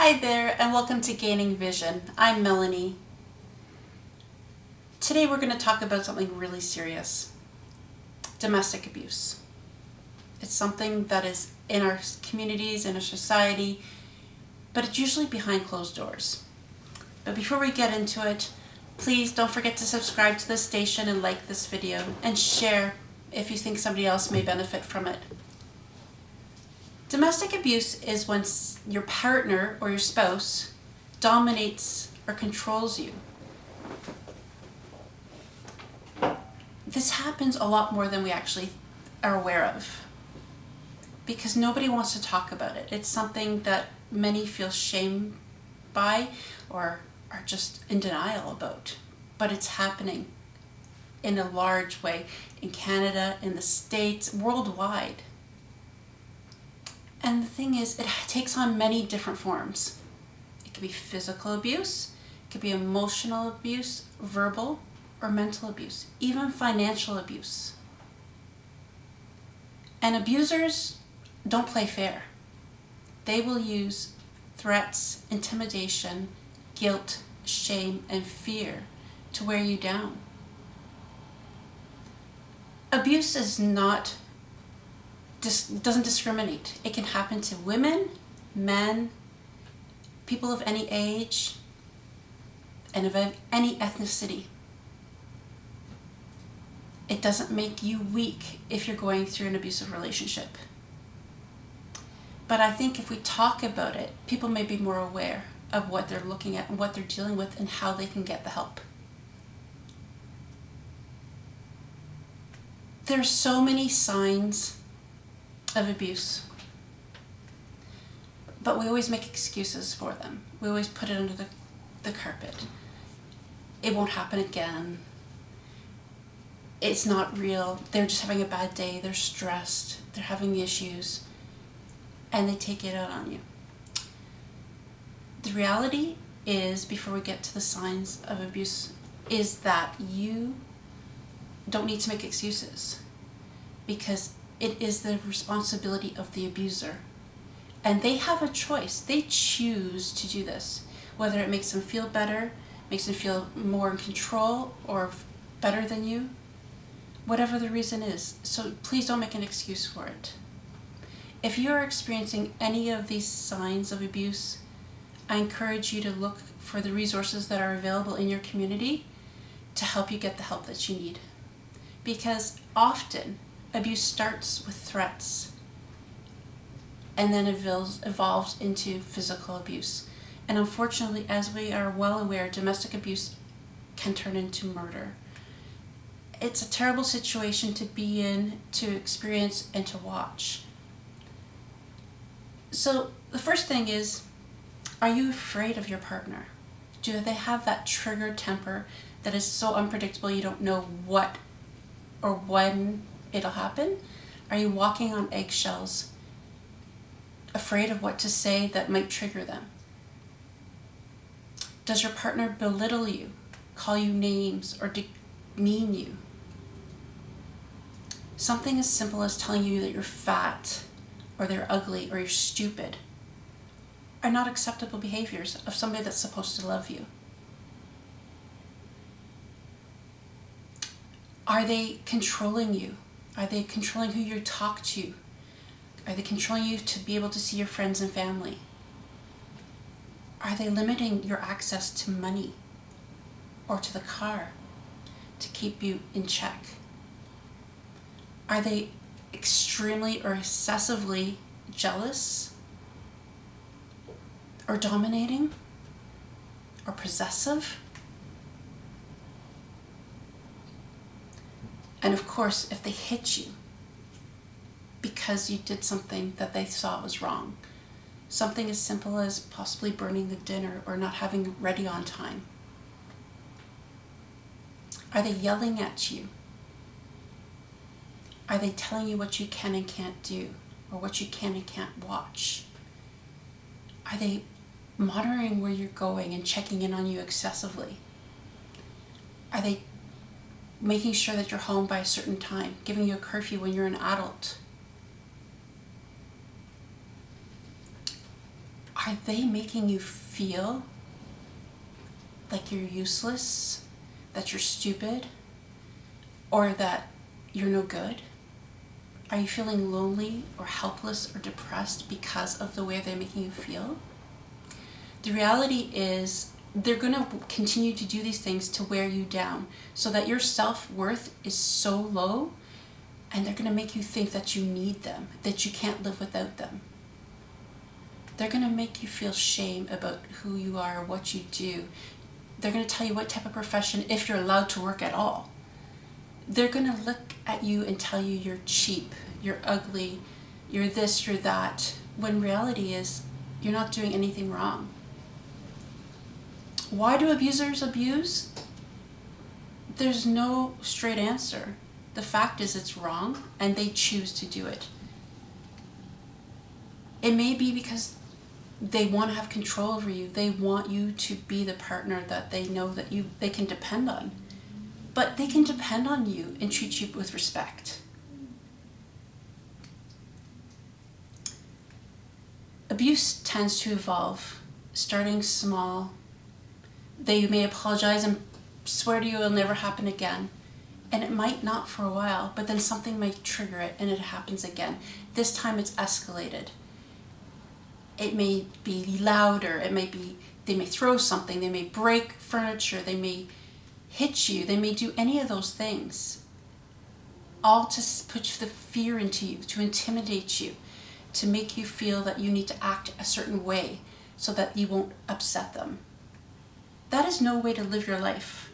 Hi there, and welcome to Gaining Vision. I'm Melanie. Today we're going to talk about something really serious: domestic abuse. It's something that is in our communities, in our society, but it's usually behind closed doors. But before we get into it, please don't forget to subscribe to this station and like this video and share if you think somebody else may benefit from it. Domestic abuse is when your partner or your spouse dominates or controls you. This happens a lot more than we actually are aware of because nobody wants to talk about it. It's something that many feel shame by or are just in denial about, but it's happening in a large way in Canada, in the States, worldwide. And the thing is, it takes on many different forms. It could be physical abuse, it could be emotional abuse, verbal or mental abuse, even financial abuse. And abusers don't play fair. They will use threats, intimidation, guilt, shame, and fear to wear you down. Abuse is doesn't discriminate. It can happen to women, men, people of any age, and of any ethnicity. It doesn't make you weak if you're going through an abusive relationship. But I think if we talk about it, people may be more aware of what they're looking at and what they're dealing with and how they can get the help. There's so many signs of abuse, but we always make excuses for them. We always put it under the carpet. It won't happen again. It's not real. They're just having a bad day. They're stressed. They're having issues. And they take it out on you. The reality is, before we get to the signs of abuse, is that you don't need to make excuses because it is the responsibility of the abuser. And they have a choice. They choose to do this. Whether it makes them feel better, makes them feel more in control or better than you, whatever the reason is. So please don't make an excuse for it. If you are experiencing any of these signs of abuse, I encourage you to look for the resources that are available in your community to help you get the help that you need. Because often, abuse starts with threats and then evolves into physical abuse. And unfortunately, as we are well aware, domestic abuse can turn into murder. It's a terrible situation to be in, to experience, and to watch. So the first thing is, are you afraid of your partner? Do they have that triggered temper that is so unpredictable you don't know what or when it'll happen? Are you walking on eggshells, afraid of what to say that might trigger them? Does your partner belittle you, call you names, or demean you? Something as simple as telling you that you're fat, or they're ugly, or you're stupid are not acceptable behaviors of somebody that's supposed to love you. Are they controlling you? Are they controlling who you talk to? Are they controlling you to be able to see your friends and family? Are they limiting your access to money or to the car to keep you in check? Are they extremely or excessively jealous or dominating or possessive? And of course, if they hit you because you did something that they thought was wrong, something as simple as possibly burning the dinner or not having it ready on time. Are they yelling at you? Are they telling you what you can and can't do or what you can and can't watch? Are they monitoring where you're going and checking in on you excessively? Are they making sure that you're home by a certain time, giving you a curfew when you're an adult? Are are they making you feel like you're useless, that you're stupid, or that you're no good? Are you feeling lonely or helpless or depressed because of the way they're making you feel? The reality is they're going to continue to do these things to wear you down so that your self-worth is so low, and they're going to make you think that you need them, that you can't live without them. They're going to make you feel shame about who you are, what you do. They're going to tell you what type of profession, if you're allowed to work at all. They're going to look at you and tell you you're cheap, you're ugly, you're this, you're that, when reality is you're not doing anything wrong. Why do abusers abuse? There's no straight answer. The fact is it's wrong, and they choose to do it. It may be because they want to have control over you. They want you to be the partner that they know that they can depend on. But they can depend on you and treat you with respect. Abuse tends to evolve, starting small. They may apologize and swear to you it'll never happen again. And it might not for a while, but then something might trigger it and it happens again. This time it's escalated. It may be louder, they may throw something, they may break furniture, they may hit you, they may do any of those things. All to put the fear into you, to intimidate you, to make you feel that you need to act a certain way so that you won't upset them. That is no way to live your life.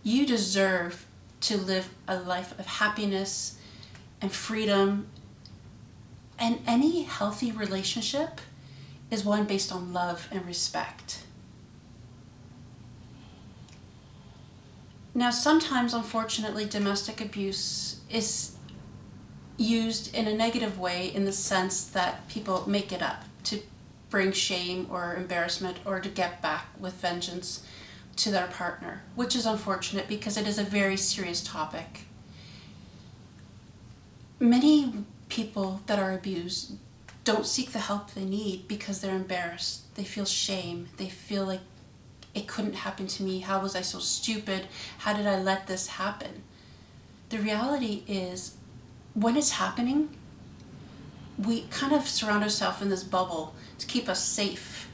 You deserve to live a life of happiness and freedom. And any healthy relationship is one based on love and respect. Now, sometimes, unfortunately, domestic abuse is used in a negative way, in the sense that people make it up to bring shame or embarrassment or to get back with vengeance to their partner, which is unfortunate because it is a very serious topic. Many people that are abused don't seek the help they need because they're embarrassed. They feel shame. They feel like it couldn't happen to me. How was I so stupid? How did I let this happen? The reality is, when it's happening, we kind of surround ourselves in this bubble to keep us safe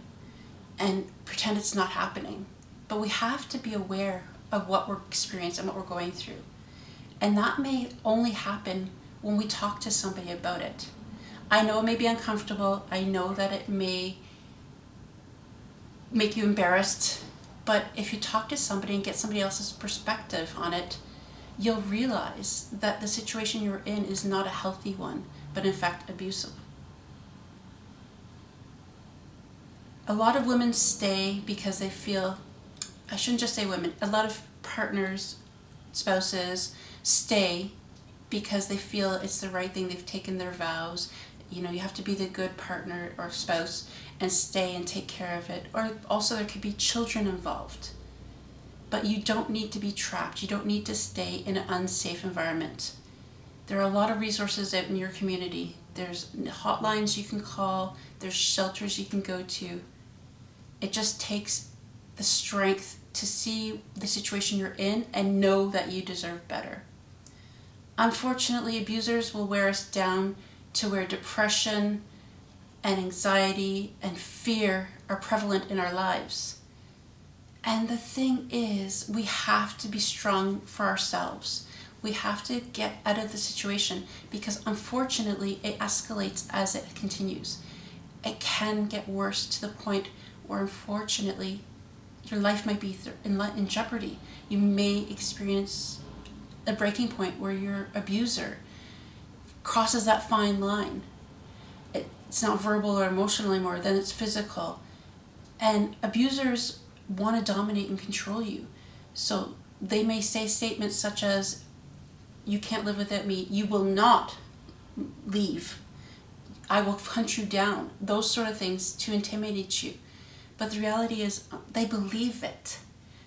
and pretend it's not happening. But we have to be aware of what we're experiencing and what we're going through. And that may only happen when we talk to somebody about it. I know it may be uncomfortable. I know that it may make you embarrassed. But if you talk to somebody and get somebody else's perspective on it, you'll realize that the situation you're in is not a healthy one, but in fact abusive. A lot of women stay because they feel, I shouldn't just say women, a lot of partners, spouses stay because they feel it's the right thing. They've taken their vows. You know, you have to be the good partner or spouse and stay and take care of it. Or also there could be children involved. But you don't need to be trapped. You don't need to stay in an unsafe environment. There are a lot of resources out in your community. There's hotlines you can call. There's shelters you can go to. It just takes the strength to see the situation you're in and know that you deserve better. Unfortunately, abusers will wear us down to where depression and anxiety and fear are prevalent in our lives. And the thing is, we have to be strong for ourselves. We have to get out of the situation because unfortunately it escalates as it continues. It can get worse to the point where unfortunately your life might be in jeopardy. You may experience a breaking point where your abuser crosses that fine line. It's not verbal or emotional anymore, then it's physical. And abusers want to dominate and control you. So they may say statements such as, you can't live without me, you will not leave, I will hunt you down, those sort of things to intimidate you. But the reality is they believe it.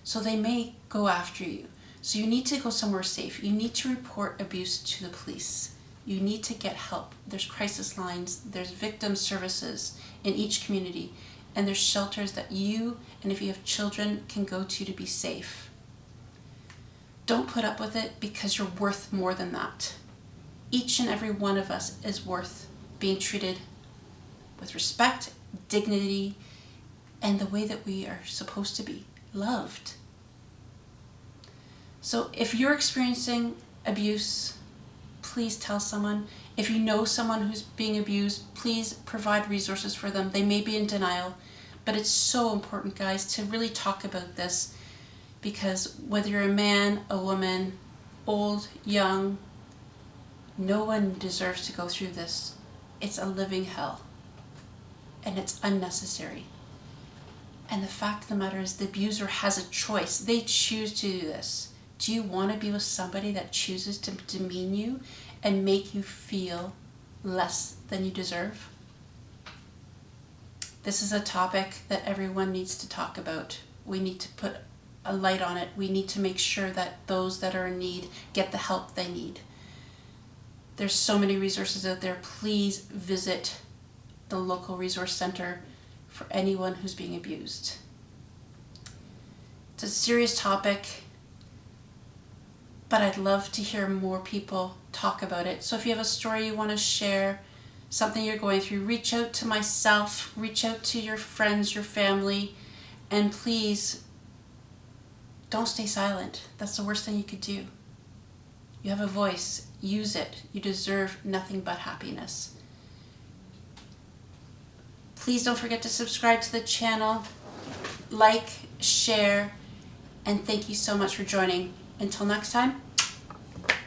So they may go after you. So you need to go somewhere safe. You need to report abuse to the police. You need to get help. There's crisis lines, there's victim services in each community, and there's shelters that you, and if you have children, can go to be safe. Don't put up with it, because you're worth more than that. Each and every one of us is worth being treated with respect, dignity, and the way that we are supposed to be, loved. So if you're experiencing abuse, please tell someone. If you know someone who's being abused, please provide resources for them. They may be in denial, but it's so important, guys, to really talk about this, because whether you're a man, a woman, old, young, no one deserves to go through this. It's a living hell, and it's unnecessary. And the fact of the matter is, the abuser has a choice. They choose to do this. Do you want to be with somebody that chooses to demean you and make you feel less than you deserve? This is a topic that everyone needs to talk about. We need to put a light on it. We need to make sure that those that are in need get the help they need. There's so many resources out there. Please visit the local resource center for anyone who's being abused. It's a serious topic, but I'd love to hear more people talk about it. So if you have a story you want to share, something you're going through, reach out to myself, reach out to your friends, your family, and please don't stay silent. That's the worst thing you could do. You have a voice, use it. You deserve nothing but happiness. Please don't forget to subscribe to the channel, like, share, and thank you so much for joining. Until next time,